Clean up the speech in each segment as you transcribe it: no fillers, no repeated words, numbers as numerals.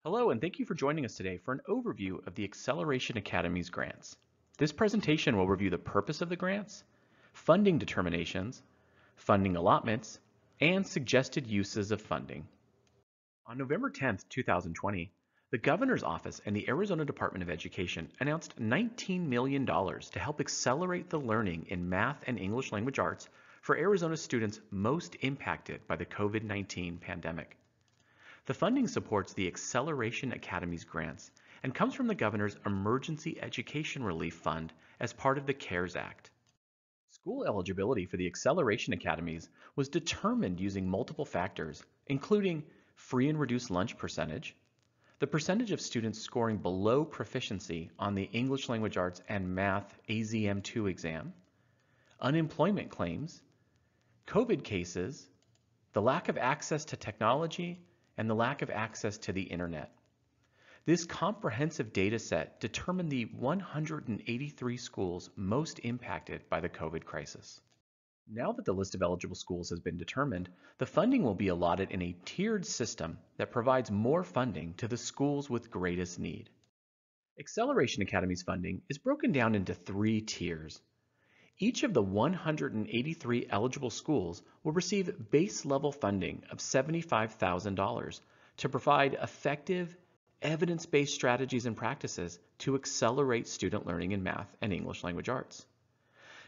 Hello, and thank you for joining us today for an overview of the Acceleration Academy's grants. This presentation will review the purpose of the grants, funding determinations, funding allotments, and suggested uses of funding. On November 10th, 2020, the Governor's Office and the Arizona Department of Education announced $19 million to help accelerate the learning in math and English language arts for Arizona students most impacted by the COVID-19 pandemic. The funding supports the Acceleration Academy's grants and comes from the Governor's Emergency Education Relief Fund as part of the CARES Act. School eligibility for the Acceleration Academies was determined using multiple factors, including free and reduced lunch percentage, the percentage of students scoring below proficiency on the English Language Arts and Math AZM2 exam, unemployment claims, COVID cases, the lack of access to technology, and the lack of access to the internet. This comprehensive data set determined the 183 schools most impacted by the COVID crisis. Now that the list of eligible schools has been determined, the funding will be allotted in a tiered system that provides more funding to the schools with greatest need. Acceleration Academy's funding is broken down into 3 tiers. Each of the 183 eligible schools will receive base level funding of $75,000 to provide effective, evidence-based strategies and practices to accelerate student learning in math and English language arts.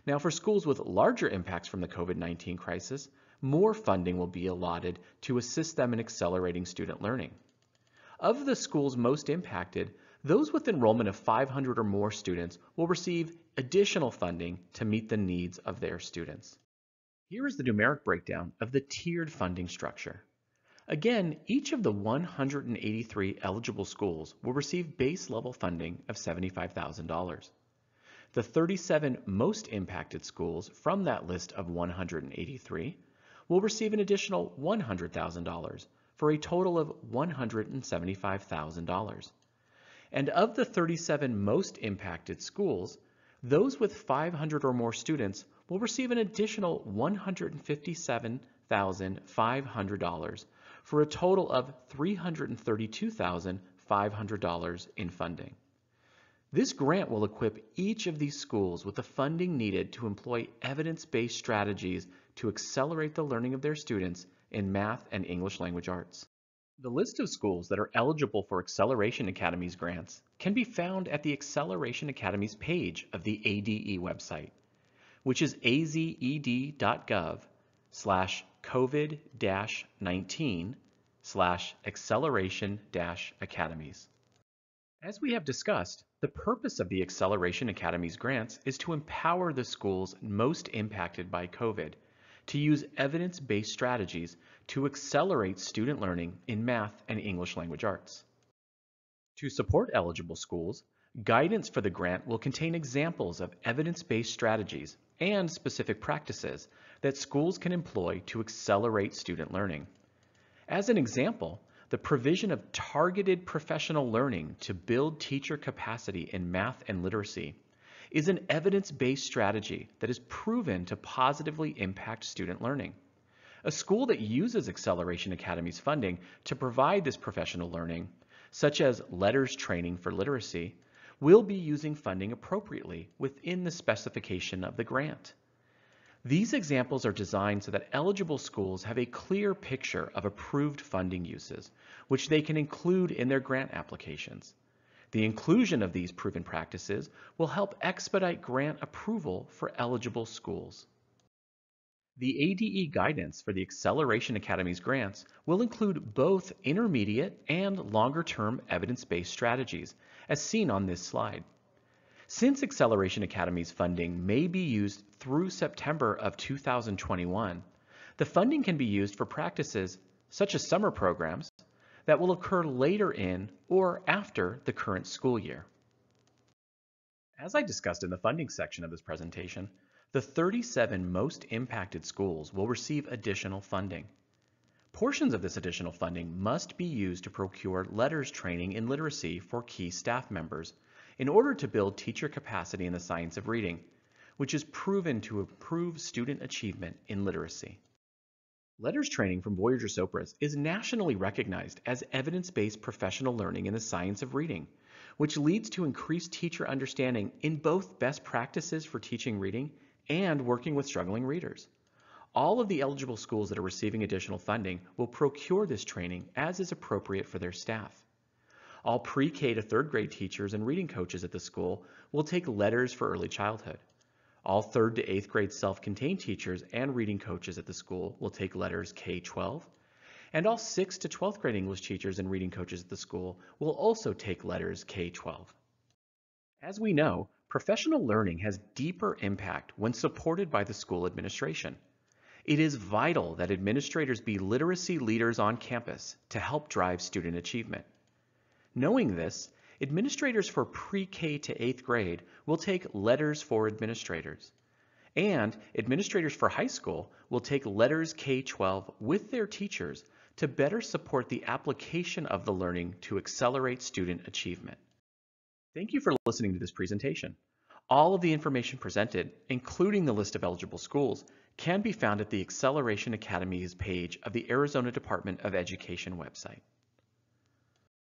Now, for schools with larger impacts from the COVID-19 crisis, more funding will be allotted to assist them in accelerating student learning. Of the schools most impacted, those with enrollment of 500 or more students will receive additional funding to meet the needs of their students. Here is the numeric breakdown of the tiered funding structure. Again, each of the 183 eligible schools will receive base level funding of $75,000. The 37 most impacted schools from that list of 183 will receive an additional $100,000 for a total of $175,000. And of the 37 most impacted schools, those with 500 or more students will receive an additional $157,500 for a total of $332,500 in funding. This grant will equip each of these schools with the funding needed to employ evidence-based strategies to accelerate the learning of their students in math and English language arts. The list of schools that are eligible for Acceleration Academy's grants can be found at the Acceleration Academy's page of the ADE website, which is azed.gov/COVID-19/acceleration-academies. As we have discussed, the purpose of the Acceleration Academy's grants is to empower the schools most impacted by COVID to use evidence-based strategies to accelerate student learning in math and English language arts. To support eligible schools, guidance for the grant will contain examples of evidence-based strategies and specific practices that schools can employ to accelerate student learning. As an example, the provision of targeted professional learning to build teacher capacity in math and literacy is an evidence-based strategy that is proven to positively impact student learning. A school that uses Acceleration Academy's funding to provide this professional learning, such as letters training for literacy, will be using funding appropriately within the specification of the grant. These examples are designed so that eligible schools have a clear picture of approved funding uses, which they can include in their grant applications. The inclusion of these proven practices will help expedite grant approval for eligible schools. The ADE guidance for the Acceleration Academy's grants will include both intermediate and longer-term evidence-based strategies, as seen on this slide. Since Acceleration Academy's funding may be used through September of 2021, the funding can be used for practices such as summer programs that will occur later in or after the current school year. As I discussed in the funding section of this presentation, the 37 most impacted schools will receive additional funding. Portions of this additional funding must be used to procure letters training in literacy for key staff members in order to build teacher capacity in the science of reading, which is proven to improve student achievement in literacy. LETRS training from Voyager Sopris is nationally recognized as evidence-based professional learning in the science of reading, which leads to increased teacher understanding in both best practices for teaching reading and working with struggling readers. All of the eligible schools that are receiving additional funding will procure this training as is appropriate for their staff. All pre-K to third grade teachers and reading coaches at the school will take LETRS for early childhood. All 3rd to 8th grade self-contained teachers and reading coaches at the school will take LETRS K-12, and all 6th to 12th grade English teachers and reading coaches at the school will also take LETRS K-12. As we know, professional learning has deeper impact when supported by the school administration. It is vital that administrators be literacy leaders on campus to help drive student achievement. Knowing this, administrators for pre-K to 8th grade will take LETRS for administrators. And administrators for high school will take LETRS K-12 with their teachers to better support the application of the learning to accelerate student achievement. Thank you for listening to this presentation. All of the information presented, including the list of eligible schools, can be found at the Acceleration Academies page of the Arizona Department of Education website.